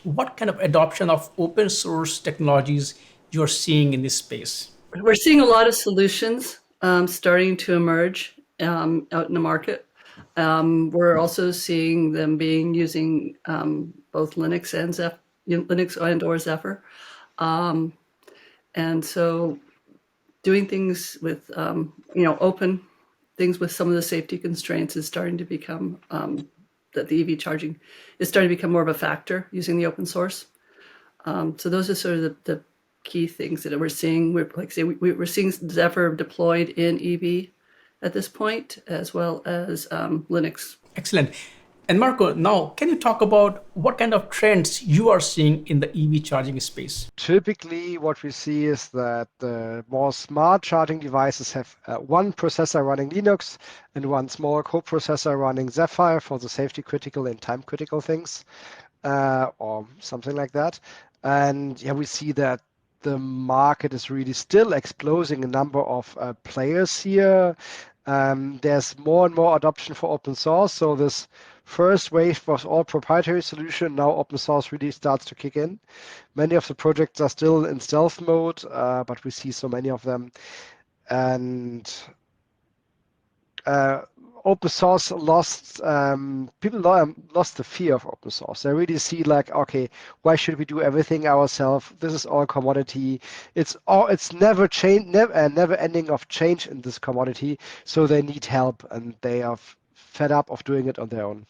What kind of adoption of open source technologies you're seeing in this space? We're seeing a lot of solutions starting to emerge out in the market. We're also seeing them being using both Linux and Linux and or Zephyr, and so doing things with open things with some of the safety constraints is starting to become that the EV charging is starting to become more of a factor using the open source. So those are sort of the key things that we're seeing. We're seeing Zephyr deployed in EV at this point, as well as Linux. Excellent. And Marco, now can you talk about what kind of trends you are seeing in the EV charging space? Typically, what we see is that the more smart charging devices have one processor running Linux and one small coprocessor running Zephyr for the safety critical and time critical things, or something like that. And yeah, we see that the market is really still exploding a number of players here. There's more and more adoption for open source. So this first wave was all proprietary solution. Now open source really starts to kick in. Many of the projects are still in stealth mode, but we see so many of them. And open source lost people lost the fear of open source. They really see like, okay, why should we do everything ourselves? This is all commodity. It's never change, never ending of change in this commodity. So they need help, and they are fed up of doing it on their own.